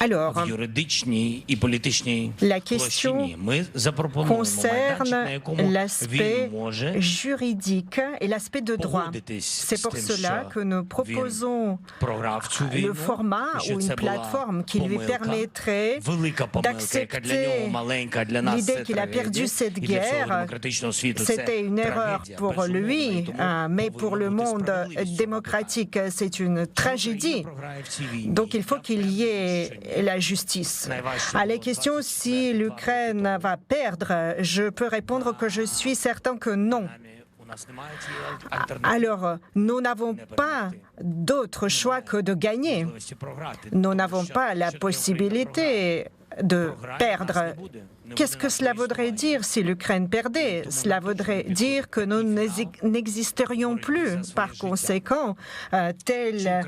Alors, la question concerne l'aspect juridique et l'aspect de droit. C'est pour cela que nous proposons le format ou une plateforme qui lui permettrait d'accepter l'idée qu'il a perdu cette guerre. C'était une erreur pour lui, mais pour le monde démocratique, c'est une tragédie. Donc il faut qu'il y ait la justice. À la question si l'Ukraine va perdre, je peux répondre que je suis certain que non. Alors, nous n'avons pas d'autre choix que de gagner. Nous n'avons pas la possibilité de perdre. Qu'est-ce que cela voudrait dire si l'Ukraine perdait? Cela voudrait dire que nous n'existerions plus. Par conséquent, telle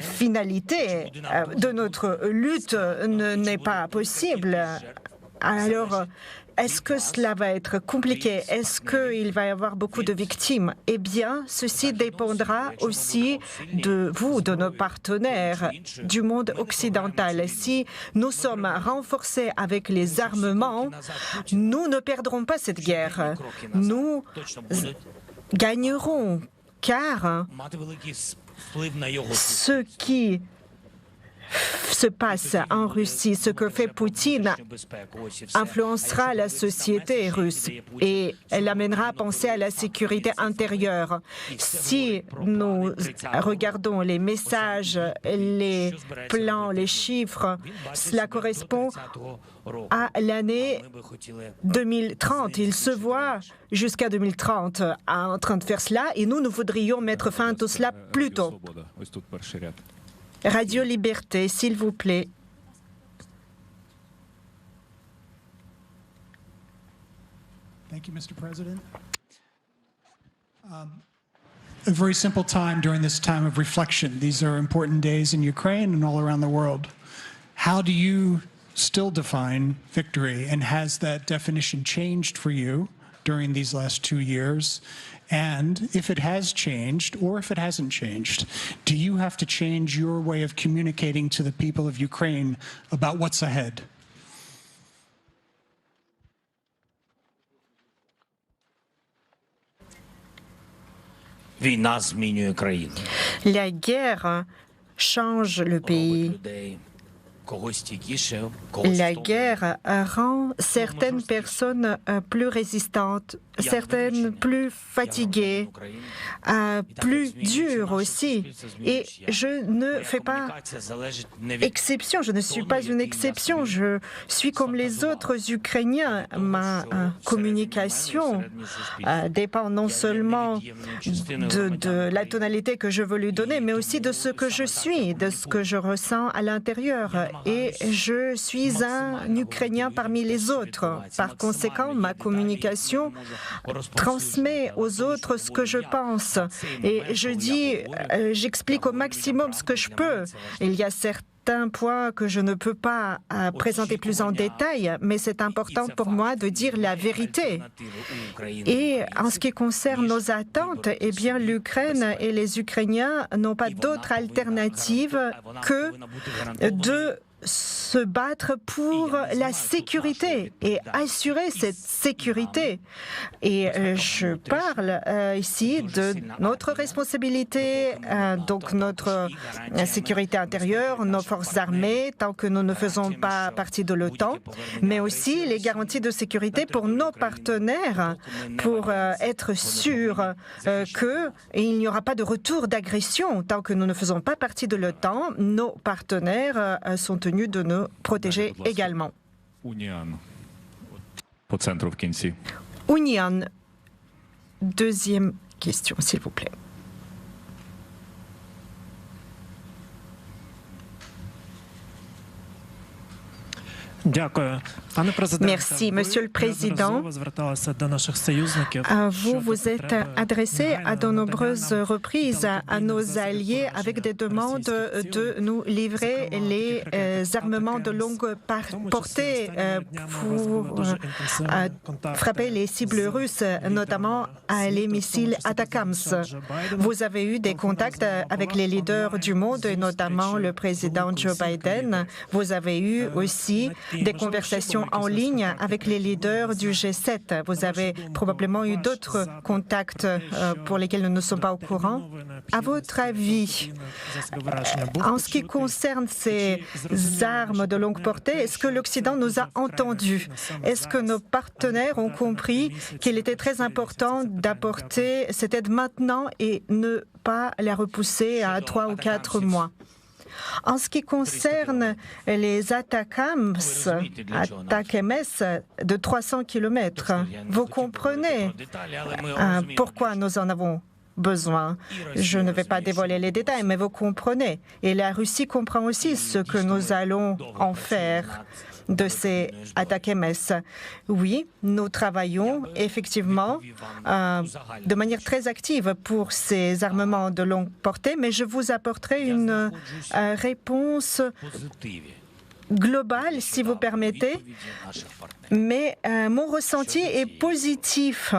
finalité de notre lutte n'est pas possible. Alors, est-ce que cela va être compliqué? Est-ce qu'il va y avoir beaucoup de victimes? Eh bien, ceci dépendra aussi de vous, de nos partenaires du monde occidental. Si nous sommes renforcés avec les armements, nous ne perdrons pas cette guerre. Nous gagnerons, car ce qui se passe en Russie, ce que fait Poutine influencera la société russe et elle amènera à penser à la sécurité intérieure. Si nous regardons les messages, les plans, les chiffres, cela correspond à l'année 2030. Il se voit jusqu'à 2030 en train de faire cela et nous voudrions mettre fin à tout cela plus tôt. Radio Liberté, s'il vous plaît. Thank you, Mr. President. A very simple time during this time of reflection. These are important days in Ukraine and all around the world. How do you still define victory, and has that definition changed for you during these last 2 years? And if it has changed, or if it hasn't changed, do you have to change your way of communicating to the people of Ukraine about what's ahead? La guerre change le pays. La guerre rend certaines personnes plus résistantes, certaines plus fatiguées, plus dures aussi. Et je ne fais pas exception, je ne suis pas une exception. Je suis comme les autres Ukrainiens. Ma communication dépend non seulement de la tonalité que je veux lui donner, mais aussi de ce que je suis, de ce que je ressens à l'intérieur. Et je suis un Ukrainien parmi les autres. Par conséquent, ma communication transmet aux autres ce que je pense. Et j'explique au maximum ce que je peux. Il y a certains points que je ne peux pas présenter plus en détail, mais c'est important pour moi de dire la vérité. Et en ce qui concerne nos attentes, eh bien, l'Ukraine et les Ukrainiens n'ont pas d'autre alternative que de se battre pour la sécurité et assurer cette sécurité. Et je parle ici de notre responsabilité, donc notre sécurité intérieure, nos forces armées, tant que nous ne faisons pas partie de l'OTAN, mais aussi les garanties de sécurité pour nos partenaires, pour être sûr qu'il n'y aura pas de retour d'agression. Tant que nous ne faisons pas partie de l'OTAN, nos partenaires sont tenus de nous protéger également. Union, deuxième question, s'il vous plaît. Merci, Monsieur le Président. Vous vous êtes adressé à de nombreuses reprises à nos alliés avec des demandes de nous livrer les armements de longue portée pour frapper les cibles russes, notamment les missiles ATACMS. Vous avez eu des contacts avec les leaders du monde, et notamment le président Joe Biden. Vous avez eu aussi des conversations en ligne avec les leaders du G7. Vous avez probablement eu d'autres contacts pour lesquels nous ne sommes pas au courant. À votre avis, en ce qui concerne ces armes de longue portée, est-ce que l'Occident nous a entendus? Est-ce que nos partenaires ont compris qu'il était très important d'apporter cette aide maintenant et ne pas la repousser à 3 ou 4 mois? En ce qui concerne les ATACMS de 300 km, vous comprenez pourquoi nous en avons besoin. Je ne vais pas dévoiler les détails, mais vous comprenez. Et la Russie comprend aussi ce que nous allons en faire de ces ATACMS. Oui, nous travaillons effectivement de manière très active pour ces armements de longue portée, mais je vous apporterai une réponse globale, si vous permettez. Mais mon ressenti est positif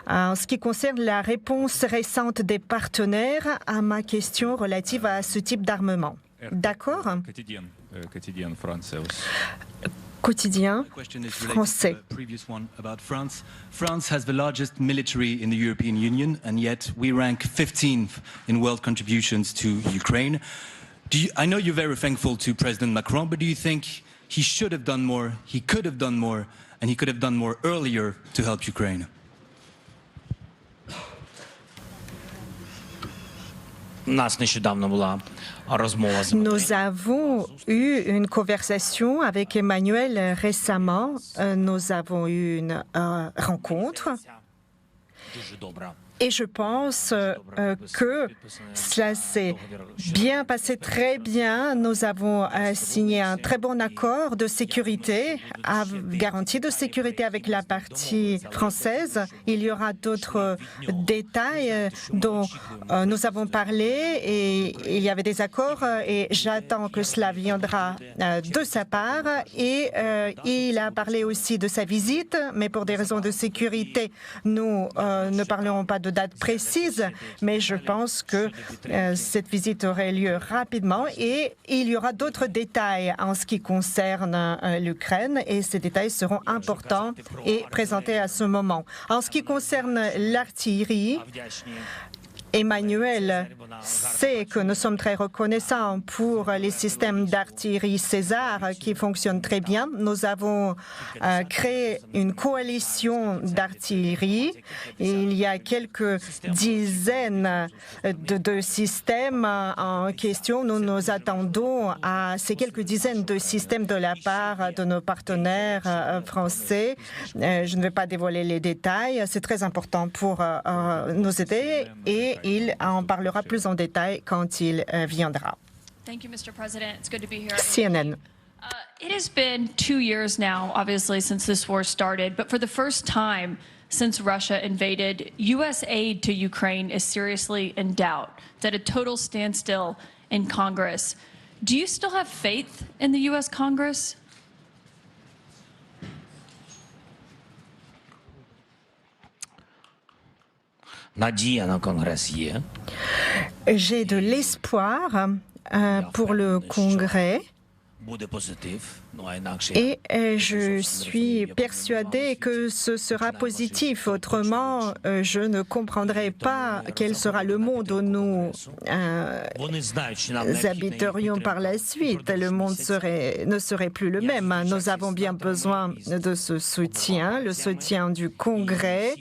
en ce qui concerne la réponse récente des partenaires à ma question relative à ce type d'armement. D'accord? Quotidien français. France has the largest military in the European Union, and yet we rank 15th in world contributions to Ukraine. I know you're very thankful to President Macron, but do you think he should have done more, he could have done more, and he could have done more earlier to help Ukraine? Nous avons eu une conversation avec Emmanuel récemment. Nous avons eu une rencontre. Et je pense que cela s'est bien passé, très bien. Nous avons signé un très bon accord de sécurité, garantie de sécurité avec la partie française. Il y aura d'autres détails dont nous avons parlé et il y avait des accords et j'attends que cela viendra de sa part. Et il a parlé aussi de sa visite, mais pour des raisons de sécurité, nous ne parlerons pas de date précise, mais je pense que cette visite aurait lieu rapidement et il y aura d'autres détails en ce qui concerne l'Ukraine et ces détails seront importants et présentés à ce moment. En ce qui concerne l'artillerie, Emmanuel sait que nous sommes très reconnaissants pour les systèmes d'artillerie César qui fonctionnent très bien. Nous avons créé une coalition d'artillerie. Il y a quelques dizaines de systèmes en question. Nous nous attendons à ces quelques dizaines de systèmes de la part de nos partenaires français. Je ne vais pas dévoiler les détails. C'est très important pour nous aider et il en parlera plus en détail quand il viendra. Thank you, Mr. President. It's good to be here. CNN. It has been 2 years now, obviously, since this war started, but for the first time since Russia invaded, U.S. aid to Ukraine is seriously in doubt. It's at a total standstill in Congress. Do you still have faith in the U.S. Congress? J'ai de l'espoir pour le Congrès. Et je suis persuadée que ce sera positif. Autrement, je ne comprendrai pas quel sera le monde où nous habiterions par la suite. Le monde ne serait plus le même. Nous avons bien besoin de ce soutien, le soutien du Congrès,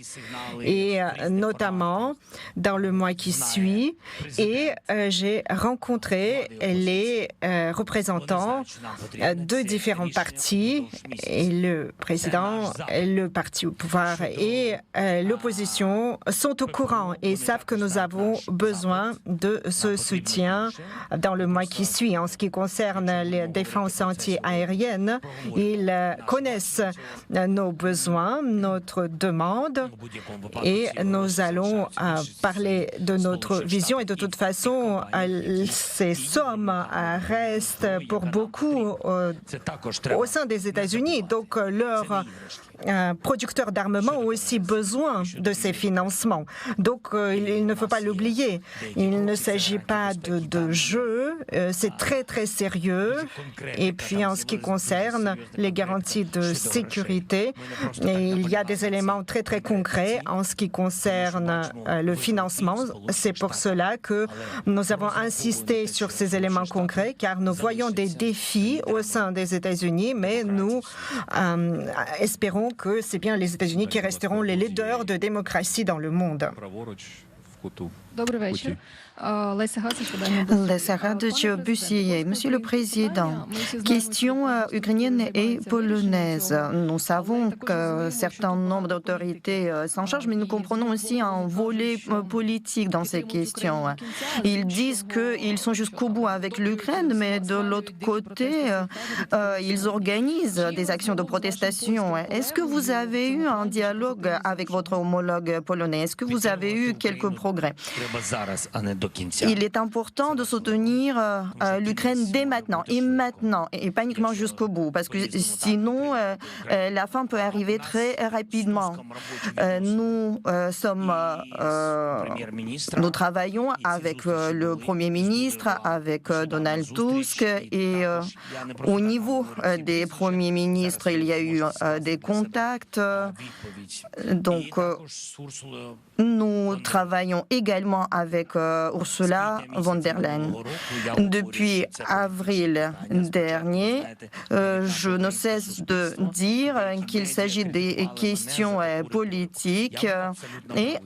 et notamment dans le mois qui suit. Et j'ai rencontré les représentants deux différents partis, et le président, le parti au pouvoir et l'opposition sont au courant et savent que nous avons besoin de ce soutien dans le mois qui suit. En ce qui concerne les défenses anti-aériennes, ils connaissent nos besoins, notre demande, et nous allons parler de notre vision. Et de toute façon, ces sommes restent pour beaucoup au sein des États-Unis. Donc, leurs producteurs d'armement ont aussi besoin de ces financements. Donc, il ne faut pas l'oublier. Il ne s'agit pas de jeu. C'est très, très sérieux. Et puis, en ce qui concerne les garanties de sécurité, il y a des éléments très, très concrets en ce qui concerne le financement. C'est pour cela que nous avons insisté sur ces éléments concrets, car nous voyons des défis au sein des États-Unis, mais nous espérons que c'est bien les États-Unis qui resteront les leaders de démocratie dans le monde. Lesa Radich-Bussier. Monsieur le Président, question ukrainienne et polonaise. Nous savons qu'un certain nombre d'autorités s'en chargent, mais nous comprenons aussi un volet politique dans ces questions. Ils disent qu'ils sont jusqu'au bout avec l'Ukraine, mais de l'autre côté, ils organisent des actions de protestation. Est-ce que vous avez eu un dialogue avec votre homologue polonais? Est-ce que vous avez eu quelques progrès? Il est important de soutenir l'Ukraine dès maintenant, et pas uniquement jusqu'au bout, parce que sinon, la fin peut arriver très rapidement. Nous travaillons avec le Premier ministre, avec Donald Tusk, et au niveau des premiers ministres, il y a eu des contacts. Donc, nous travaillons également avec Ursula von der Leyen. Depuis avril dernier, je ne cesse de dire qu'il s'agit des questions politiques et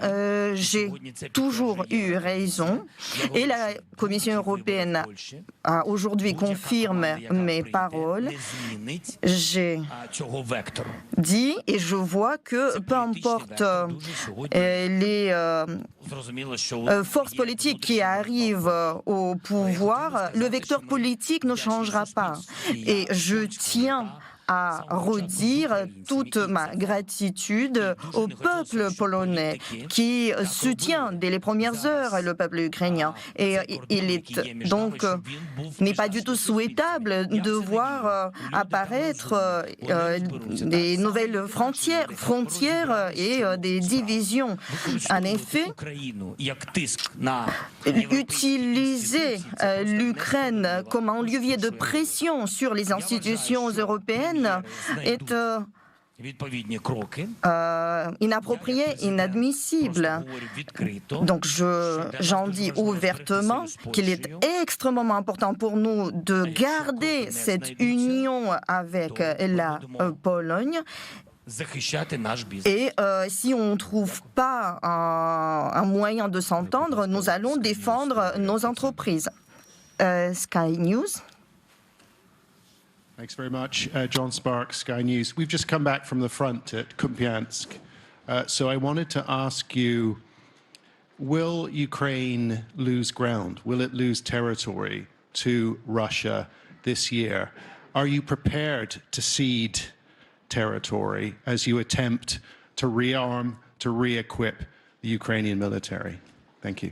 j'ai toujours eu raison. Et la Commission européenne a aujourd'hui confirmé mes paroles. J'ai dit et je vois que peu importe les forces politiques qui arrivent au pouvoir, le vecteur politique ne changera pas. Et je tiens à redire toute ma gratitude au peuple polonais qui soutient dès les premières heures le peuple ukrainien. Et il est donc n'est pas du tout souhaitable de voir apparaître des nouvelles frontières et des divisions. En effet, utiliser l'Ukraine comme un levier de pression sur les institutions européennes est inapproprié, inadmissible. Donc j'en dis ouvertement qu'il est extrêmement important pour nous de garder cette union avec la Pologne. Et si on ne trouve pas un moyen de s'entendre, nous allons défendre nos entreprises. Sky News. Thanks very much. John Sparks, Sky News. We've just come back from the front at Kupiansk. So I wanted to ask you, will Ukraine lose ground? Will it lose territory to Russia this year? Are you prepared to cede territory as you attempt to rearm, to re-equip the Ukrainian military? Thank you.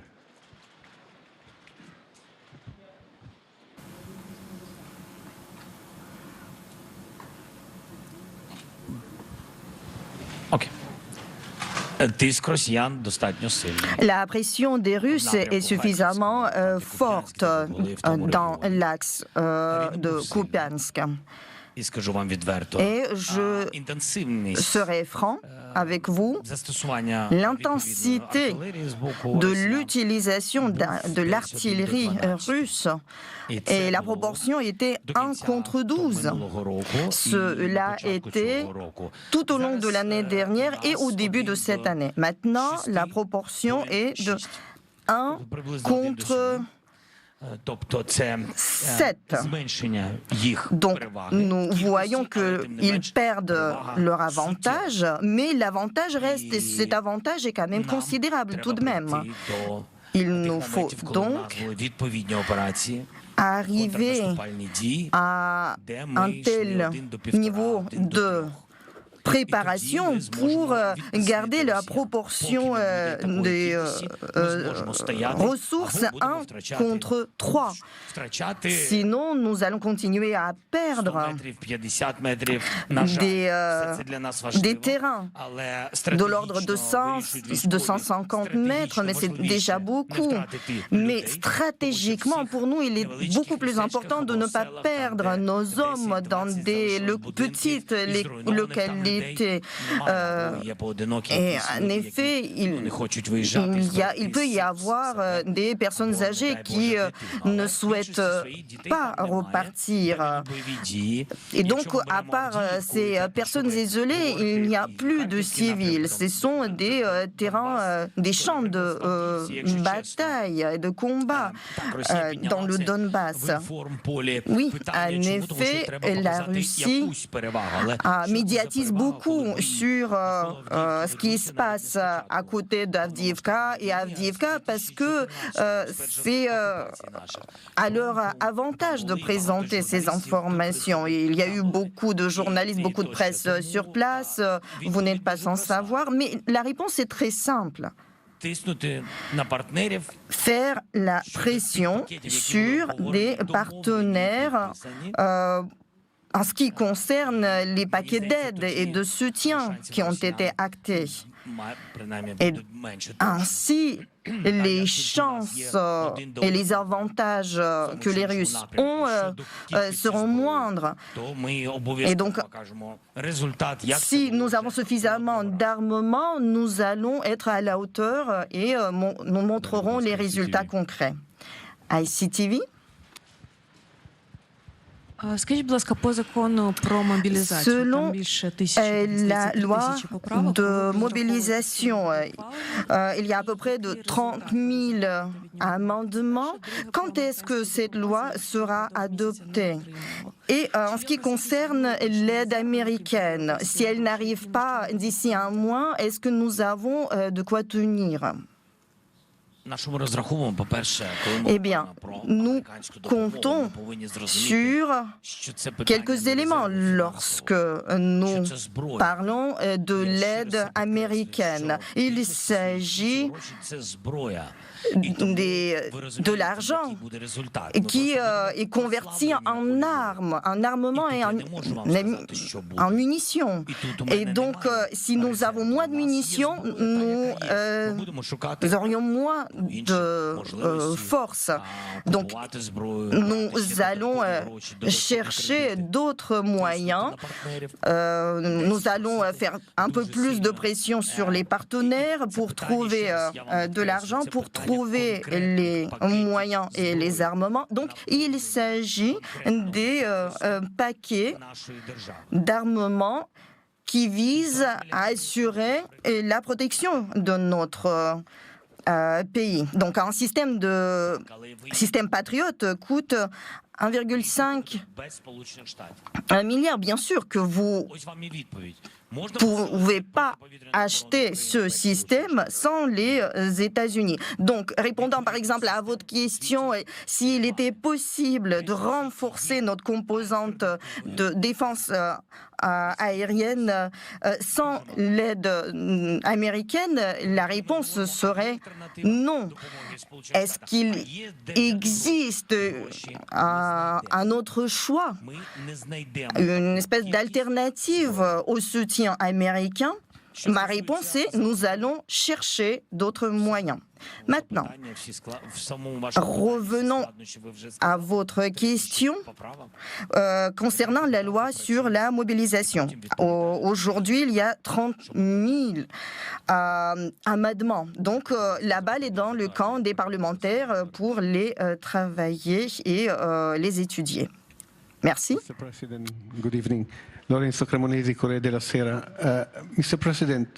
La pression des Russes est suffisamment forte dans l'axe de Kupiansk. Et je serai franc avec vous, l'intensité de l'utilisation de l'artillerie russe et la proportion était 1 contre 12. Cela était tout au long de l'année dernière et au début de cette année. Maintenant, la proportion est de 1 contre 7. Donc, nous voyons qu'ils perdent leur avantage, mais l'avantage reste, et cet avantage est quand même considérable tout de même. Il nous faut donc arriver à un tel niveau de préparation pour garder la proportion des ressources 1 contre 3. Sinon, nous allons continuer à perdre des terrains de l'ordre de 100, 250 mètres, mais c'est déjà beaucoup. Mais stratégiquement, pour nous, il est beaucoup plus important de ne pas perdre nos hommes dans des petites localités. Et en effet, il peut y avoir des personnes âgées qui ne souhaitent pas repartir. Et donc, à part ces personnes isolées, il n'y a plus de civils. Ce sont des terrains, des champs de bataille et de combat dans le Donbass. Oui, en effet, la Russie médiatise beaucoup sur ce qui se passe à côté d'Avdiivka et Avdiivka parce que c'est à leur avantage de présenter ces informations. Il y a eu beaucoup de journalistes, beaucoup de presse sur place, vous n'êtes pas sans savoir, mais la réponse est très simple. Faire la pression sur des partenaires en ce qui concerne les paquets d'aide et de soutien qui ont été actés. Et ainsi, les chances et les avantages que les Russes ont seront moindres. Et donc, si nous avons suffisamment d'armement, nous allons être à la hauteur et nous montrerons les résultats concrets. ICTV. Selon la loi de mobilisation, il y a à peu près de 30 000 amendements. Quand est-ce que cette loi sera adoptée? Et en ce qui concerne l'aide américaine, si elle n'arrive pas d'ici un mois, est-ce que nous avons de quoi tenir? Eh bien, nous comptons sur quelques éléments lorsque nous parlons de l'aide américaine. Il s'agit de l'argent qui est converti en armes, en armement et en munitions. Et donc, si nous avons moins de munitions, nous aurions moins de force. Donc, nous allons chercher d'autres moyens. Nous allons faire un peu plus de pression sur les partenaires pour trouver de l'argent, pour trouver les moyens et les armements. Donc, il s'agit des paquets d'armements qui visent à assurer la protection de notre pays. Donc, un système patriote coûte 1,5 milliard. Bien sûr que vous ne pouvez pas acheter ce système sans les États-Unis. Donc, répondant par exemple à votre question, s'il était possible de renforcer notre composante de défense aérienne sans l'aide américaine, la réponse serait non. Est-ce qu'il existe un autre choix, une espèce d'alternative au soutien américain? Ma réponse est nous allons chercher d'autres moyens. Maintenant, revenons à votre question concernant la loi sur la mobilisation. Aujourd'hui, il y a 30 000 amendements. Donc, la balle est dans le camp des parlementaires pour les travailler et les étudier. Merci. Mr. President, good evening. Lorenzo Cremonesi, Corriere della Sera. Mr. President,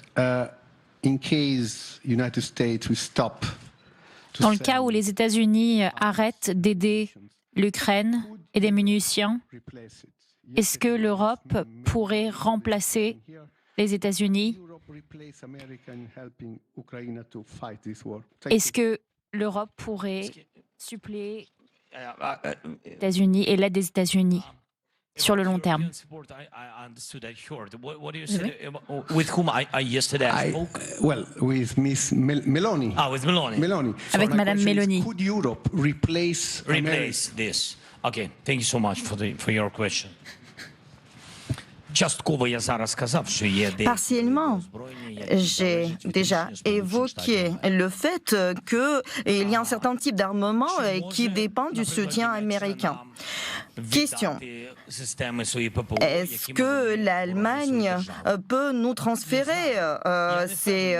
in case United States will stop Dans le cas où les États-Unis arrêtent d'aider l'Ukraine et des munitions, est-ce que l'Europe pourrait remplacer les États-Unis? Est-ce que l'Europe pourrait suppléer les États-Unis et l'aide des États-Unis sur le long terme? With whom I yesterday spoke? Well, with Miss Meloni. With Meloni. Meloni. Avec my Madame question is, Meloni. Could Europe replace This. Okay, thank you so much for your question. Частково я зараз сказав, що є Partiellement, j'ai déjà évoqué le fait qu'il y a un certain type d'armement qui dépend du soutien américain. Question. Est-ce que l'Allemagne peut nous transférer ses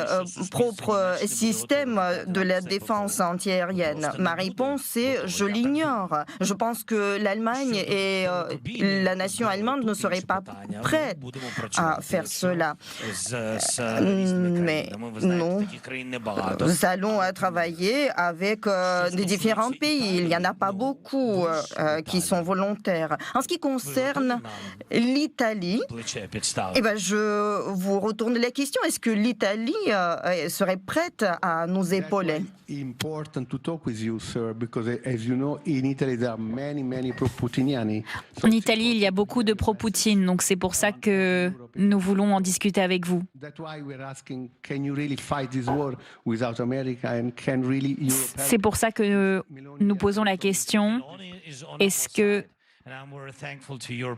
propres systèmes de la défense antiaérienne? Ma réponse est je l'ignore. Je pense que l'Allemagne et la nation allemande ne seraient pas prêtes à faire cela. Mais nous allons travailler avec des différents pays. Il n'y en a pas beaucoup qui sont volontaires. En ce qui concerne l'Italie, je vous retourne la question. Est-ce que l'Italie serait prête à nous épauler? En Italie, il y a beaucoup de pro-Poutine, donc c'est pour ça que nous voulons en discuter avec vous. C'est pour ça que nous posons la question, est-ce que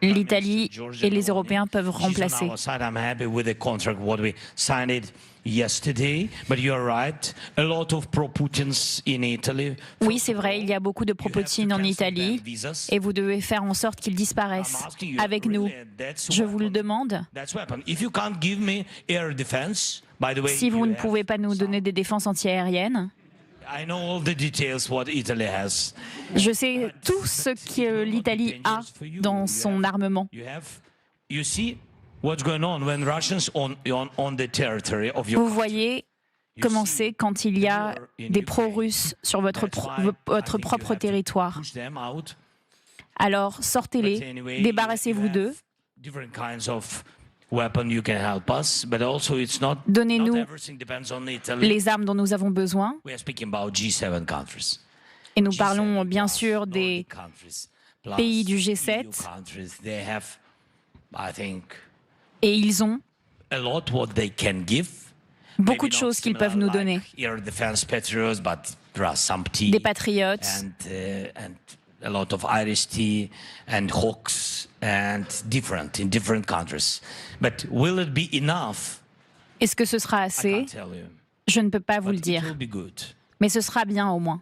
l'Italie et les Européens peuvent remplacer? Oui, c'est vrai, il y a beaucoup de pro-Poutine en Italie et vous devez faire en sorte qu'ils disparaissent avec nous. Je vous le demande. Si vous ne pouvez pas nous donner des défenses antiaériennes, je sais tout ce que l'Italie a dans son armement. Vous voyez comment c'est quand il y a des pro-russes sur votre propre territoire. Alors sortez-les, débarrassez-vous d'eux. Donnez-nous les armes dont nous avons besoin. Et nous parlons bien sûr des pays du G7. Et ils ont beaucoup de choses qu'ils peuvent nous donner. Des patriotes, a lot of IRIS-T and Hawks and different in different countries. But will it be enough? Est-ce que ce sera assez? Je ne peux pas vous le dire. Mais ce sera bien au moins.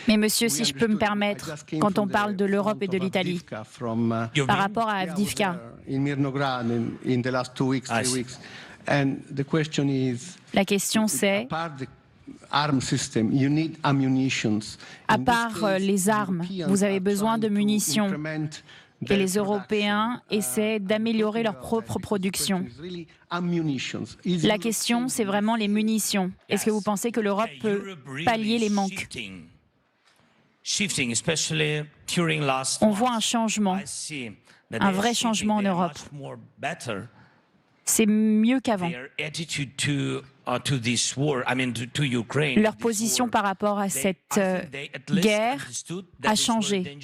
Mais monsieur, si je peux me permettre, quand on parle de l'Europe et de l'Italie, par rapport à Avdiivka, la question c'est, à part les armes, vous avez besoin de munitions. Et les Européens essaient d'améliorer leur propre production. La question, c'est vraiment les munitions. Est-ce que vous pensez que l'Europe peut pallier les manques? On voit un changement, un vrai changement en Europe. C'est mieux qu'avant. Leur position par rapport à cette guerre a changé.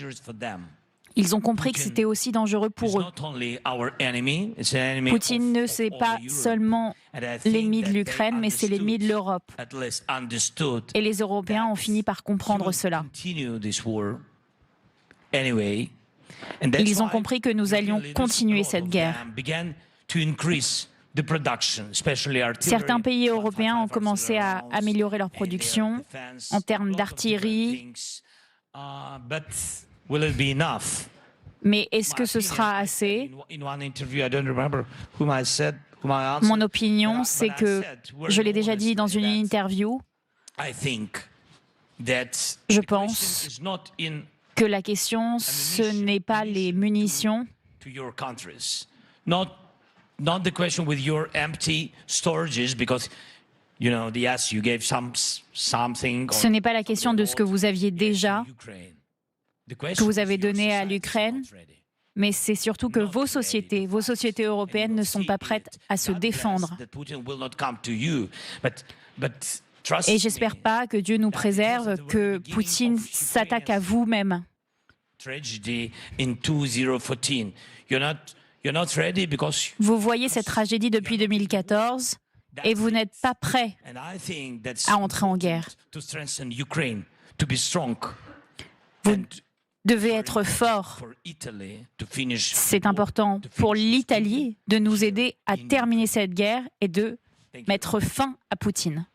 Ils ont compris que c'était aussi dangereux pour eux. Poutine ne c'est pas seulement l'ennemi de l'Ukraine, mais c'est l'ennemi de l'Europe. Et les Européens ont fini par comprendre cela. Ils ont compris que nous allions continuer cette guerre. Certains pays européens ont commencé à améliorer leur production en termes d'artillerie. Mais est-ce que ce sera assez? Mon opinion, c'est que, je l'ai déjà dit dans une interview, je pense que la question, ce n'est pas les munitions. Ce n'est pas la question de ce que vous aviez déjà, que vous avez donné à l'Ukraine, mais c'est surtout que vos sociétés européennes ne sont pas prêtes à se défendre. Et j'espère pas que Dieu nous préserve, que Poutine s'attaque à vous-même. Vous voyez cette tragédie depuis 2014 et vous n'êtes pas prêt à entrer en guerre. Vous devez être fort. C'est important pour l'Italie de nous aider à terminer cette guerre et de mettre fin à Poutine.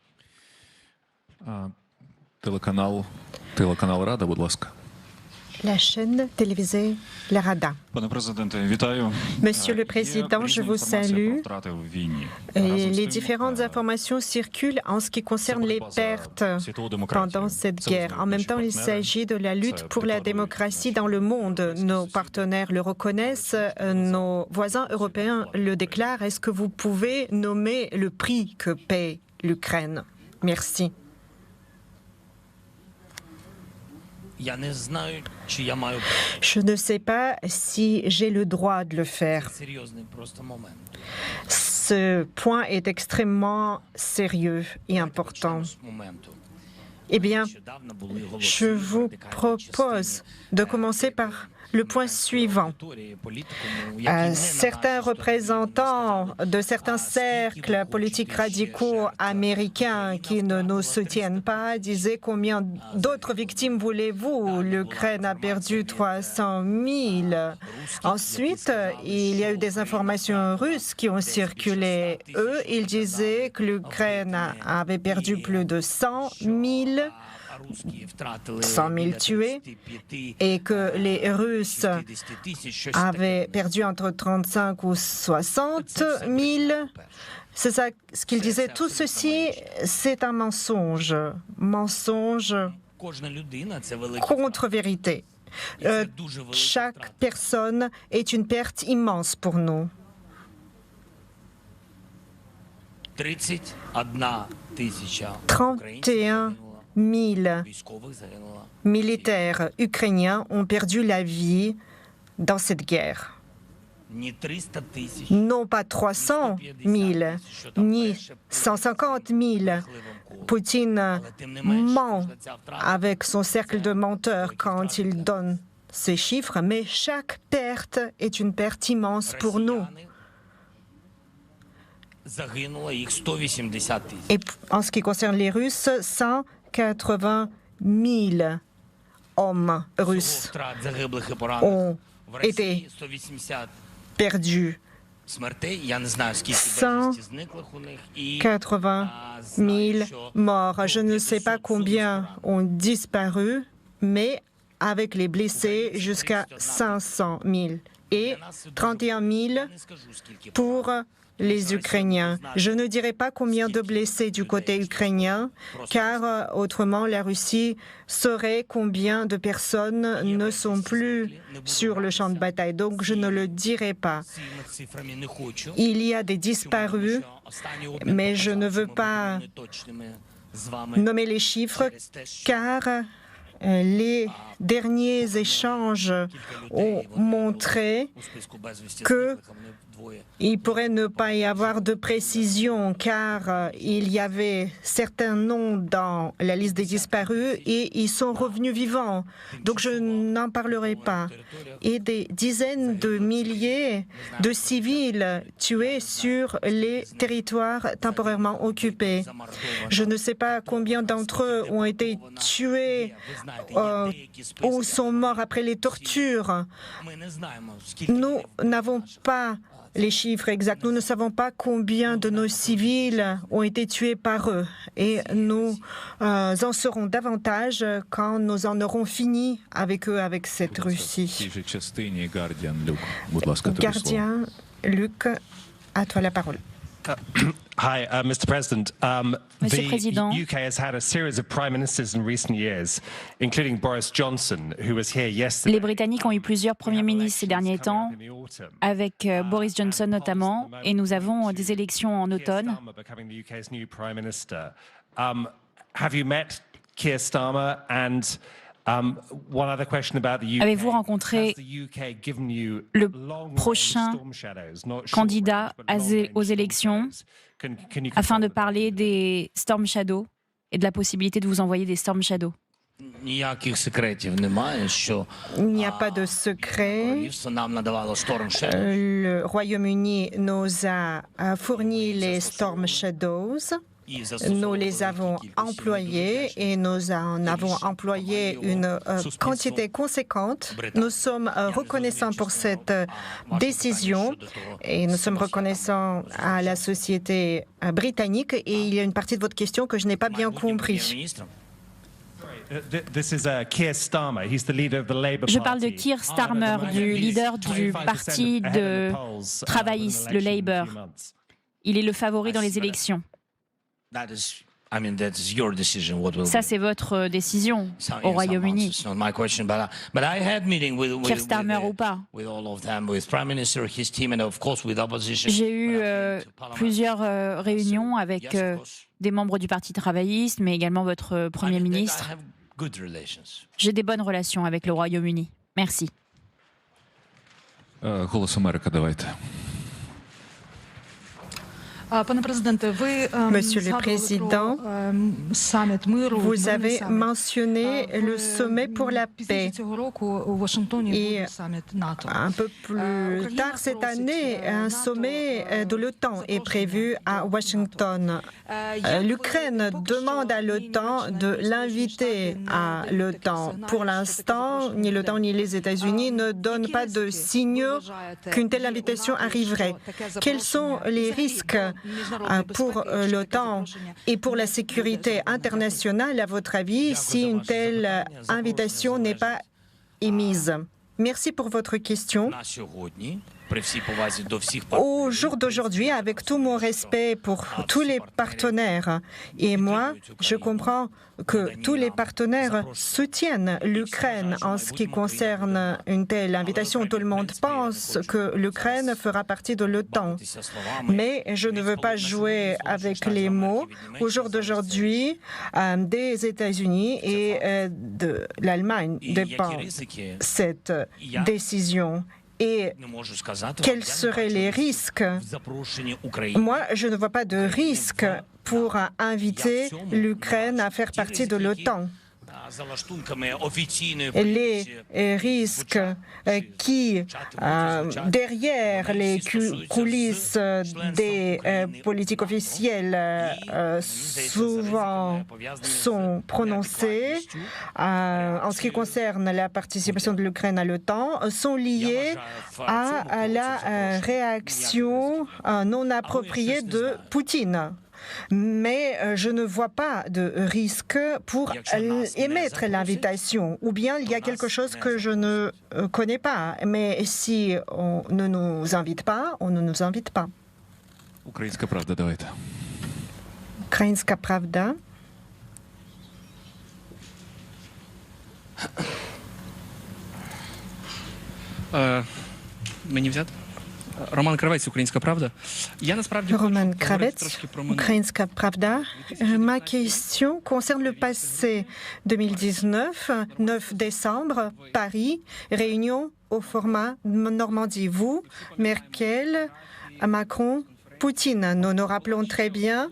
Телеканал Рада, будь ласка. La chaîne télévisée La Rada. Monsieur le Président, je vous salue. Les différentes informations circulent en ce qui concerne les pertes pendant cette guerre. En même temps, il s'agit de la lutte pour la démocratie dans le monde. Nos partenaires le reconnaissent, nos voisins européens le déclarent. Est-ce que vous pouvez nommer le prix que paie l'Ukraine? Merci. Je ne sais pas si j'ai le droit de le faire. Ce point est extrêmement sérieux et important. Eh bien, je vous propose de commencer par le point suivant. Certains représentants de certains cercles politiques radicaux américains qui ne nous soutiennent pas disaient combien d'autres victimes voulez-vous? L'Ukraine a perdu 300 000. Ensuite, il y a eu des informations russes qui ont circulé. Eux, ils disaient que l'Ukraine avait perdu plus de 100 000 tués et que les Russes avaient perdu entre 35 ou 60 000. C'est ça ce qu'ils disaient. Tout ceci, c'est un mensonge. Mensonge contre vérité. Chaque personne est une perte immense pour nous. 31 000 militaires ukrainiens ont perdu la vie dans cette guerre. Non pas 300 000, ni 150 000. Poutine ment avec son cercle de menteurs quand il donne ces chiffres, mais chaque perte est une perte immense pour nous. Et en ce qui concerne les Russes, 180 000 hommes russes ont été perdus. 180 000 morts. Je ne sais pas combien ont disparu, mais avec les blessés, jusqu'à 500 000. Et 31 000 pour les Ukrainiens. Je ne dirai pas combien de blessés du côté ukrainien, car autrement la Russie saurait combien de personnes ne sont plus sur le champ de bataille. Donc je ne le dirai pas. Il y a des disparus, mais je ne veux pas nommer les chiffres, car les derniers échanges ont montré qu'il pourrait ne pas y avoir de précision, car il y avait certains noms dans la liste des disparus et ils sont revenus vivants. Donc je n'en parlerai pas. Et des dizaines de milliers de civils tués sur les territoires temporairement occupés. Je ne sais pas combien d'entre eux ont été tués ou sont morts après les tortures. Nous n'avons pas les chiffres exacts. Nous ne savons pas combien de nos civils ont été tués par eux. Et nous en saurons davantage quand nous en aurons fini avec eux, avec cette Russie. Gardien, Luc, à toi la parole. Hi, Mr. President. Monsieur le Président, the UK has had a series of prime ministers in recent years, including Boris Johnson, who was here yesterday. les Britanniques ont eu plusieurs premiers ministres ces derniers temps, avec Boris Johnson notamment, et nous avons des élections en automne. Have you met Keir Starmer? And one other question about the UK. Avez-vous rencontré le prochain candidat aux élections afin de parler des Storm Shadows et de la possibilité de vous envoyer des Storm Shadows? Il n'y a pas de secret. Le Royaume-Uni nous a fourni les Storm Shadows. Nous les avons employés et nous en avons employé une quantité conséquente. Nous sommes reconnaissants pour cette décision et nous sommes reconnaissants à la société britannique. Et il y a une partie de votre question que je n'ai pas bien compris. Je parle de Keir Starmer, du leader du parti de travaillistes, le Labour. Il est le favori dans les élections. Ça, c'est votre décision au Royaume-Uni. Keir Starmer ou pas. J'ai eu plusieurs réunions avec des membres du Parti travailliste, mais également votre Premier ministre. J'ai des bonnes relations avec le Royaume-Uni. Merci. Monsieur le Président, vous avez mentionné le sommet pour la paix. Et un peu plus tard cette année, un sommet de l'OTAN est prévu à Washington. L'Ukraine demande à l'OTAN de l'inviter à l'OTAN. Pour l'instant, ni l'OTAN ni les États-Unis ne donnent pas de signaux qu'une telle invitation arriverait. Quels sont les risques pour l'OTAN et pour la sécurité internationale, à votre avis, si une telle invitation n'est pas émise? Merci pour votre question. Au jour d'aujourd'hui, avec tout mon respect pour tous les partenaires, et moi, je comprends que tous les partenaires soutiennent l'Ukraine en ce qui concerne une telle invitation. Tout le monde pense que l'Ukraine fera partie de l'OTAN. Mais je ne veux pas jouer avec les mots. Au jour d'aujourd'hui, des États-Unis et de l'Allemagne dépend cette décision. Et quels seraient les risques? Moi, je ne vois pas de risque pour inviter l'Ukraine à faire partie de l'OTAN. Les risques qui, derrière les coulisses des politiques officielles, souvent sont prononcés en ce qui concerne la participation de l'Ukraine à l'OTAN, sont liés à la réaction non appropriée de Poutine. Mais je ne vois pas de risque pour émettre l'invitation. Ou bien il y a quelque chose que je ne connais pas. Mais si on ne nous invite pas, on ne nous invite pas. Ukrainska Pravda, давайте. Ukrainska Pravda. Мені взяти? Роман Кравець, Українська Правда. Roman Kravets, Ukrainska Pravda. Ma question concerne le passé. 2019, 9 décembre, Paris, réunion au format Normandie. Vous, Merkel, Macron, Poutine. Nous nous rappelons très bien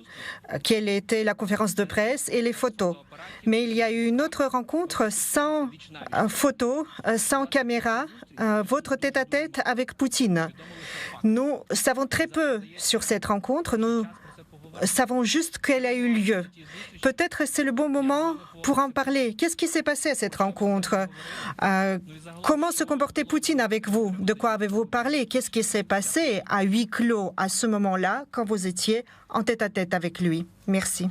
quelle était la conférence de presse et les photos. Mais il y a eu une autre rencontre sans photos, sans caméra, votre tête-à-tête avec Poutine. Nous savons très peu sur cette rencontre. Nous savons juste qu'elle a eu lieu. Peut-être c'est le bon moment pour en parler. Qu'est-ce qui s'est passé à cette rencontre? Comment se comportait Poutine avec vous? De quoi avez-vous parlé? Qu'est-ce qui s'est passé à huis clos à ce moment-là, quand vous étiez en tête-à-tête avec lui? Merci.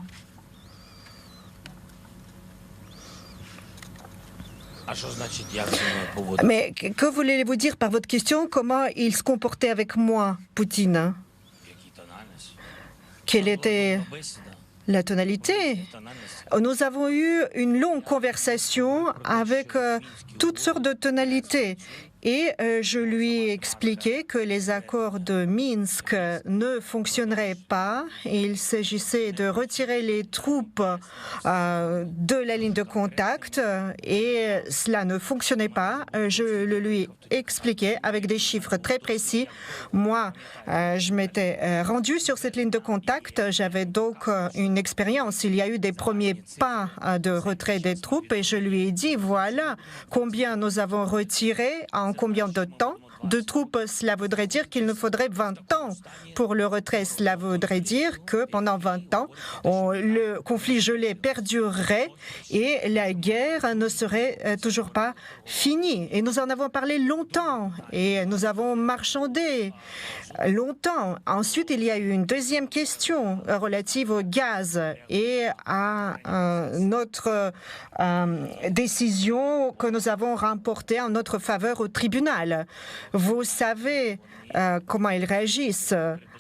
Mais que voulez-vous dire par votre question? Comment il se comportait avec moi, Poutine? quelle était la tonalité. Nous avons eu une longue conversation avec toutes sortes de tonalités. Et je lui ai expliqué que les accords de Minsk ne fonctionneraient pas. Il s'agissait de retirer les troupes de la ligne de contact et cela ne fonctionnait pas. Je le lui ai expliqué avec des chiffres très précis. Moi, je m'étais rendu sur cette ligne de contact. J'avais donc une expérience. Il y a eu des premiers pas de retrait des troupes et je lui ai dit, voilà combien nous avons retiré en combien de temps de troupes. Cela voudrait dire qu'il nous faudrait 20 ans pour le retrait. Cela voudrait dire que pendant 20 ans, le conflit gelé perdurerait et la guerre ne serait toujours pas finie. Et nous en avons parlé longtemps et nous avons marchandé longtemps. Ensuite, il y a eu une deuxième question relative au gaz et à notre décision que nous avons remportée en notre faveur au tribunal. Vous savez comment ils réagissent.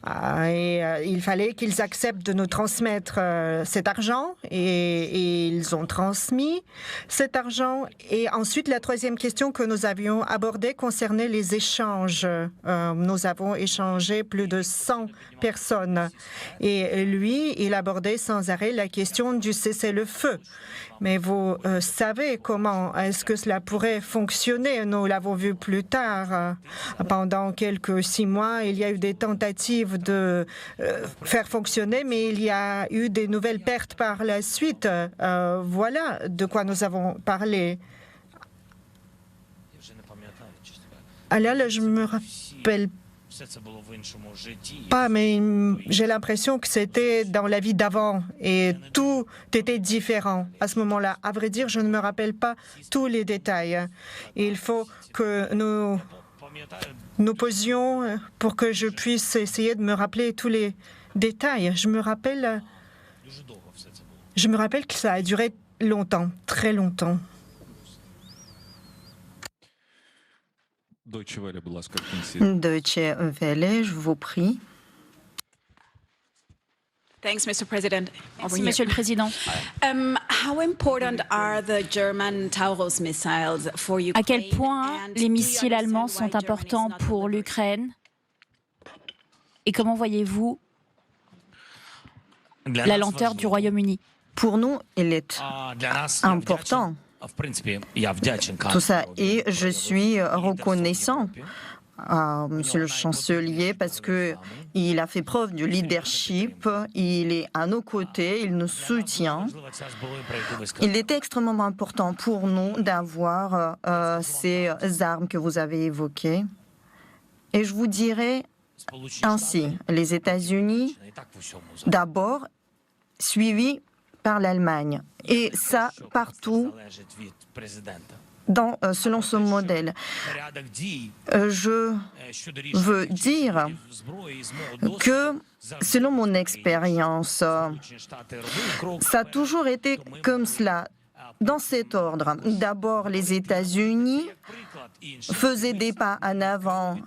Il fallait qu'ils acceptent de nous transmettre cet argent et ils ont transmis cet argent. Et ensuite, la troisième question que nous avions abordée concernait les échanges. Nous avons échangé plus de 100 personnes. Et lui, il abordait sans arrêt la question du cessez-le-feu. Mais vous savez comment est-ce que cela pourrait fonctionner. Nous l'avons vu plus tard. Pendant quelques 6 mois, il y a eu des tentatives de faire fonctionner, mais il y a eu des nouvelles pertes par la suite. Voilà de quoi nous avons parlé. Alors, je me rappelle pas, mais j'ai l'impression que c'était dans la vie d'avant et tout était différent à ce moment-là. À vrai dire, je ne me rappelle pas tous les détails. Il faut que nous posions pour que je puisse essayer de me rappeler tous les détails. Je me rappelle que ça a duré longtemps, très longtemps. Deutsche Welle, будь ласка, в кінці. Deutsche Welle, je vous prie. Thanks, Mr. President. Merci, Monsieur le Président. How important are the German Taurus missiles for Ukraine? À quel point les missiles allemands sont importants pour l'Ukraine? Et comment voyez-vous la lenteur du Royaume-Uni? Pour nous, il est important. Tout ça, et je suis reconnaissant à Monsieur le chancelier parce qu'il a fait preuve de leadership, il est à nos côtés, il nous soutient. Il est extrêmement important pour nous d'avoir ces armes que vous avez évoquées. Et je vous dirais ainsi, les États-Unis, d'abord, suivis par l'Allemagne. Et ça, partout, selon ce modèle. Je veux dire que, selon mon expérience, ça a toujours été comme cela, dans cet ordre. D'abord, les États-Unis faisaient des pas en avant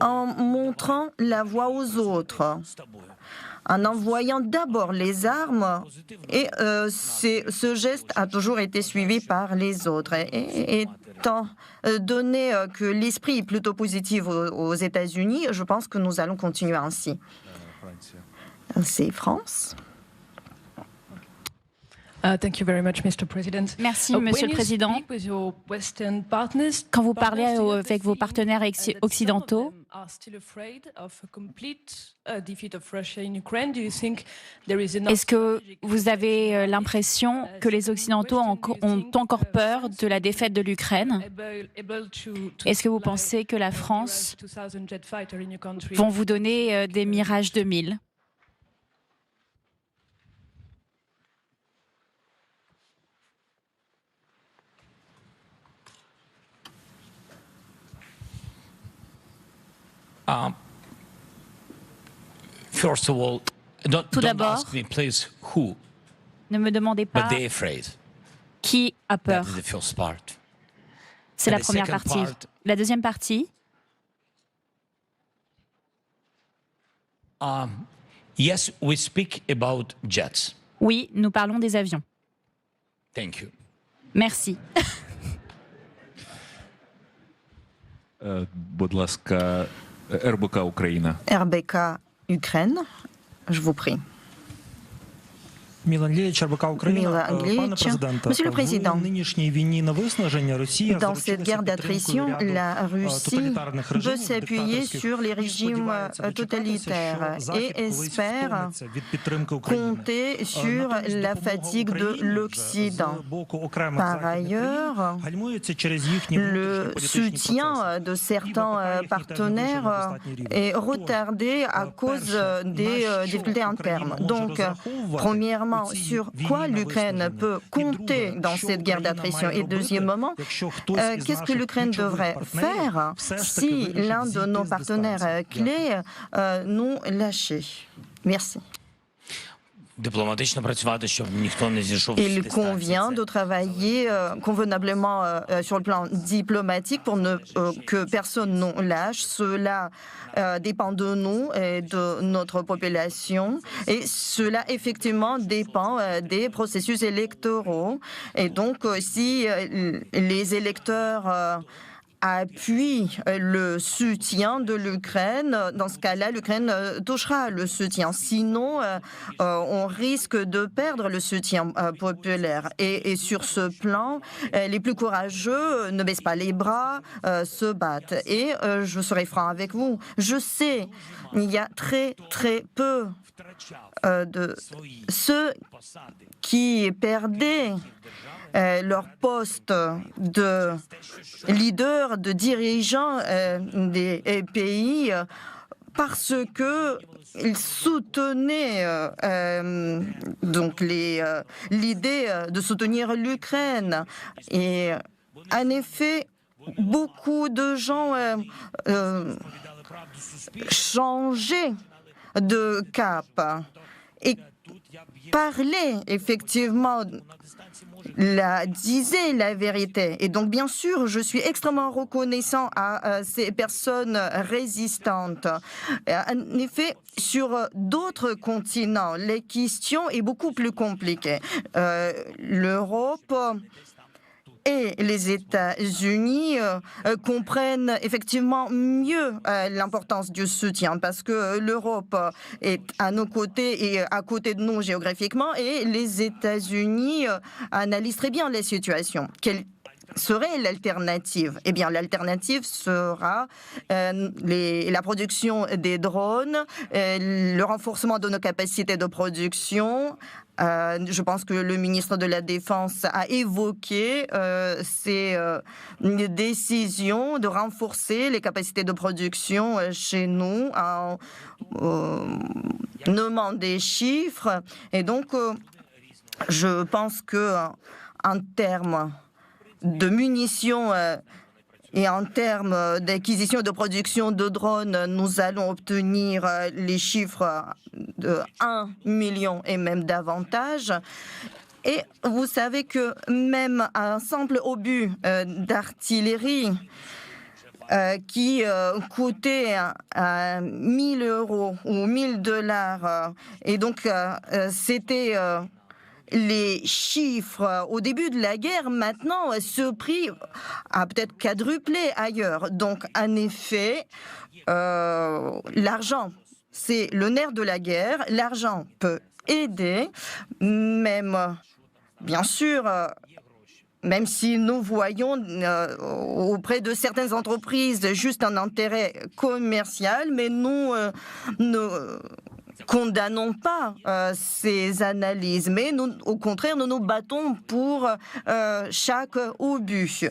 en montrant la voie aux autres, en envoyant d'abord les armes, et ce geste a toujours été suivi par les autres. Et étant donné que l'esprit est plutôt positif aux États-Unis, je pense que nous allons continuer ainsi. C'est France. Thank you very much, Mr. President. Merci, Monsieur le Président. Quand vous parlez avec vos partenaires occidentaux, est-ce que vous avez l'impression que les Occidentaux ont encore peur de la défaite de l'Ukraine? Est-ce que vous pensez que la France va vous donner des Mirage 2000? Tout d'abord, ne me demandez pas qui a peur. C'est la première partie. La deuxième partie, Yes, we speak about jets. Oui, nous parlons des avions. Thank you. Merci. Будь ласка, РБК Україна. RBK Ukraine, je vous prie. Мілан Ілліч, РБК Україна. Пане президенте, Monsieur le Président, в нинішній війні на виснаження Росія dans cette guerre d'attrition, la Russie peut s'appuyer sur les régimes totalitaires et espère compter sur la fatigue de l'Occident. Par ailleurs, le soutien de certains partenaires est retardé à cause des difficultés internes. Donc, premièrement, sur quoi l'Ukraine peut compter dans cette guerre d'attrition. Et deuxièmement, qu'est-ce que l'Ukraine devrait faire si l'un de nos partenaires clés nous lâchait? Merci. Il convient de travailler convenablement sur le plan diplomatique pour que personne ne lâche. Cela dépend de nous et de notre population. Et cela, effectivement, dépend des processus électoraux. Et donc, si les électeurs appuie le soutien de l'Ukraine. Dans ce cas-là, l'Ukraine touchera le soutien. Sinon, on risque de perdre le soutien populaire. Et sur ce plan, les plus courageux ne baissent pas les bras, se battent. Et je serai franc avec vous. Je sais, il y a très peu de ceux qui perdaient leur poste de leader, de dirigeant des pays parce que ils soutenaient donc l'idée de soutenir l'Ukraine. Et en effet, beaucoup de gens changeaient de cap et parlaient effectivement, disaient la vérité. Et donc, bien sûr, je suis extrêmement reconnaissant à ces personnes résistantes. En effet, sur d'autres continents, la question est beaucoup plus compliquée. L'Europe et les États-Unis comprennent effectivement mieux l'importance du soutien parce que l'Europe est à nos côtés et à côté de nous géographiquement et les États-Unis analysent très bien la situation. Quelle serait l'alternative? Eh bien, l'alternative sera la production des drones, le renforcement de nos capacités de production. Je pense que le ministre de la Défense a évoqué ces décisions de renforcer les capacités de production chez nous en nommant des chiffres. Et donc, je pense que en termes de munitions et en termes d'acquisition et de production de drones, nous allons obtenir les chiffres de 1 million et même davantage. Et vous savez que même un simple obus d'artillerie qui coûtait 1 000 € ou 1 000 $, et donc c'était les chiffres au début de la guerre. Maintenant, ce prix a peut-être quadruplé ailleurs. Donc, en effet, l'argent, c'est le nerf de la guerre. L'argent peut aider, même, bien sûr, même si nous voyons auprès de certaines entreprises juste un intérêt commercial, mais nous ne condamnons pas ces analyses, mais nous, au contraire, nous nous battons pour chaque obus.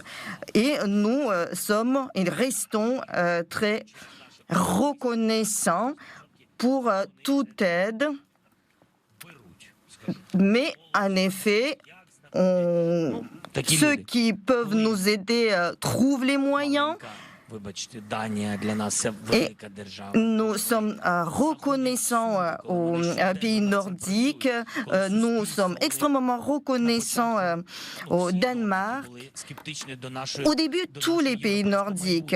Et nous sommes et restons très reconnaissants pour toute aide. Mais en effet, ceux qui peuvent nous aider trouvent les moyens. Et nous sommes reconnaissants aux pays nordiques, nous sommes extrêmement reconnaissants au Danemark. Au début, tous les pays nordiques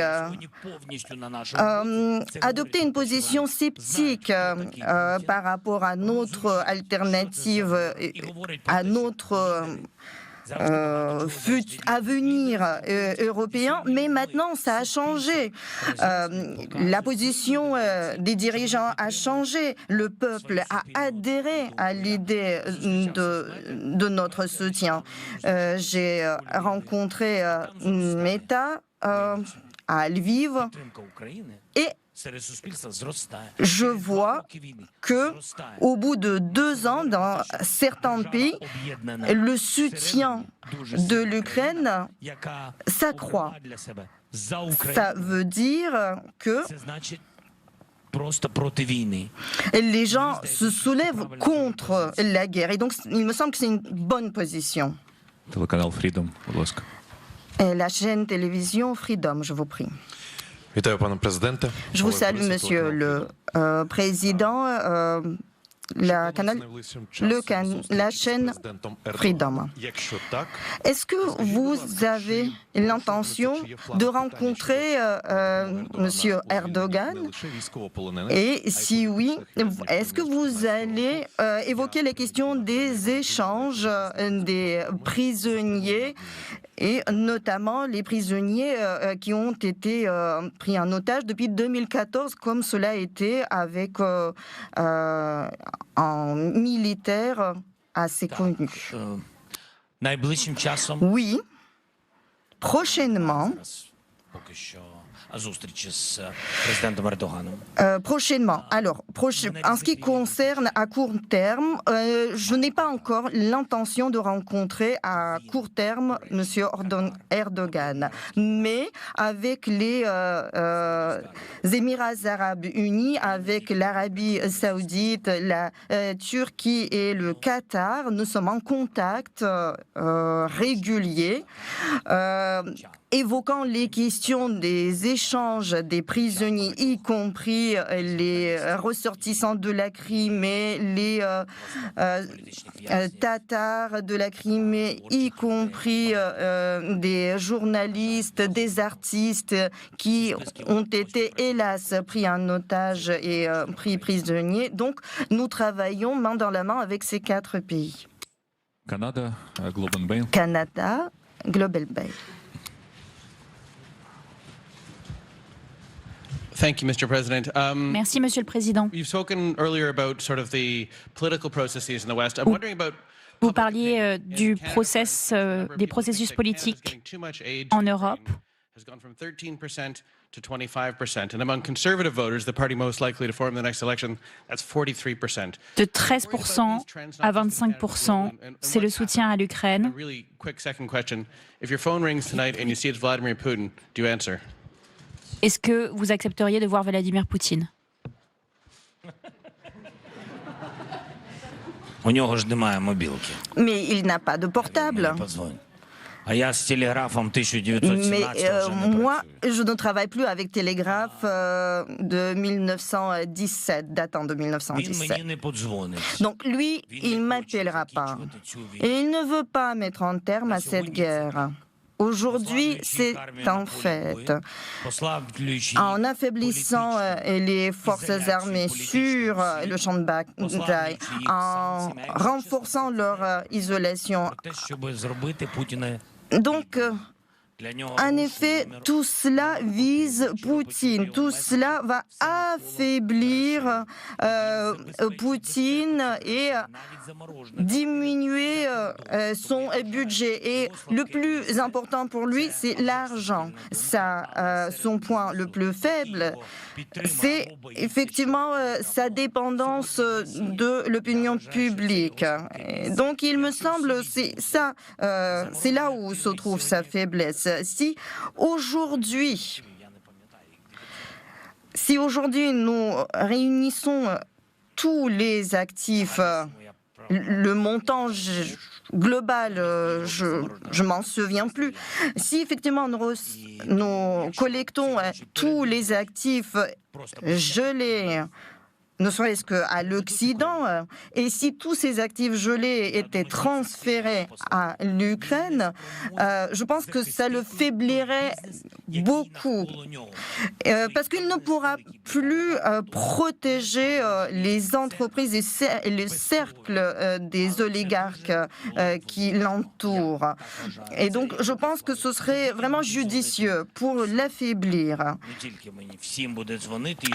adoptaient une position sceptique par rapport à notre alternative, à notre avenir européen, mais maintenant ça a changé. La position des dirigeants a changé. Le peuple a adhéré à l'idée de notre soutien. J'ai rencontré Meta à Lviv et je vois que, au bout de 2 ans, dans certains pays, le soutien de l'Ukraine s'accroît. Ça veut dire que les gens se soulèvent contre la guerre. Et donc, il me semble que c'est une bonne position. Et la chaîne télévision Freedom, je vous prie. Je vous salue, Monsieur le Président. La chaîne Freedom. Est-ce que vous avez l'intention de rencontrer Monsieur Erdogan? Et si oui, est-ce que vous allez évoquer les questions des échanges des prisonniers et notamment les prisonniers qui ont été pris en otage depuis 2014, comme cela a été avec un militaire assez connu? Oui, prochainement. Prochainement. Alors, en ce qui concerne à court terme, je n'ai pas encore l'intention de rencontrer à court terme M. Erdogan. Mais avec les Émirats arabes unis, avec l'Arabie saoudite, la Turquie et le Qatar, nous sommes en contact régulier. Évoquant les questions des échanges des prisonniers, y compris les ressortissants de la Crimée, les Tatars de la Crimée, y compris des journalistes, des artistes qui ont été, hélas, pris en otage et pris prisonniers. Donc, nous travaillons main dans la main avec ces 4 pays. Canada, Global Bay. Thank you, Mr. President. Merci, Monsieur le Président. You've spoken earlier about sort of the political processes in the West. I'm wondering about. Vous parliez des processus politiques en Europe. Has gone from 13% to 25%, and among conservative voters, the party most likely to form the next election, that's 43%. De 13% à 25%, c'est le soutien à l'Ukraine. A really quick second question: if your phone rings tonight and you see it's Vladimir Putin, do you answer? Est-ce que vous accepteriez de voir Vladimir Poutine? Mais il n'a pas de portable. Mais moi, je ne travaille plus avec Télégraphe de 1917, datant de 1917. Donc lui, il ne m'appellera pas. Et il ne veut pas mettre un terme à cette guerre. Aujourd'hui, c'est un fait. En affaiblissant les forces armées sur le champ de bataille, en renforçant leur isolation. Donc, en effet, tout cela vise Poutine. Tout cela va affaiblir Poutine et diminuer son budget. Et le plus important pour lui, c'est l'argent. Son point le plus faible, c'est effectivement sa dépendance de l'opinion publique. Et donc, il me semble, c'est là où se trouve sa faiblesse. Si aujourd'hui nous réunissons tous les actifs, le montant, global, je m'en souviens plus. Si effectivement nous collectons tous les actifs gelés, ne serait-ce qu'à l'Occident, et si tous ces actifs gelés étaient transférés à l'Ukraine, je pense que ça le faiblirait beaucoup, parce qu'il ne pourra plus protéger les entreprises et le cercle des oligarques qui l'entourent. Et donc, je pense que ce serait vraiment judicieux pour l'affaiblir.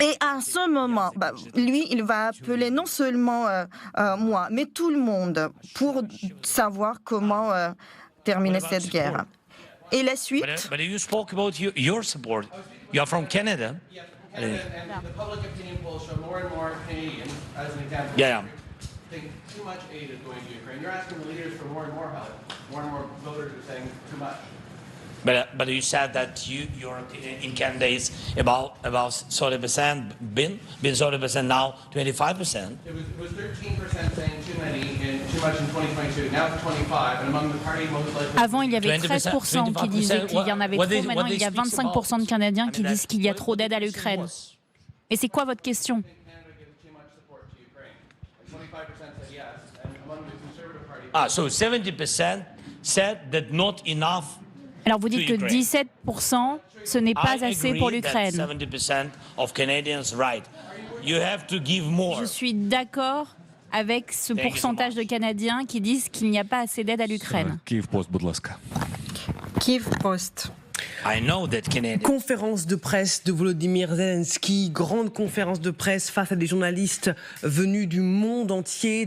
Et à ce moment, lui, il va appeler non seulement moi, mais tout le monde pour savoir comment terminer cette guerre. Et la suite. But you spoke about your support. You are from Canada. And the public opinion polls show more and more Canadians, as an example, think too much aid is going to Ukraine. You're asking the leaders for more and more help. More and more voters are saying too much. But you said that your in Canada is about 30%, been 30%, now 25%. It was 13% saying too much in 2022. Now it's 25%, and among the party most likely. Avant, il y avait 13% qui disaient qu'il y en avait trop. Maintenant, il y a 25% de Canadiens qui disent qu'il y a trop d'aide à l'Ukraine. Et c'est quoi votre question? So 70% said that not enough. Alors vous dites que 17%, ce n'est pas assez pour l'Ukraine. Je suis d'accord avec ce pourcentage de Canadiens qui disent qu'il n'y a pas assez d'aide à l'Ukraine. Київпост, будь ласка. Kyivpost. Conférence de presse de Volodymyr Zelensky, grande conférence de presse face à des journalistes venus du monde entier.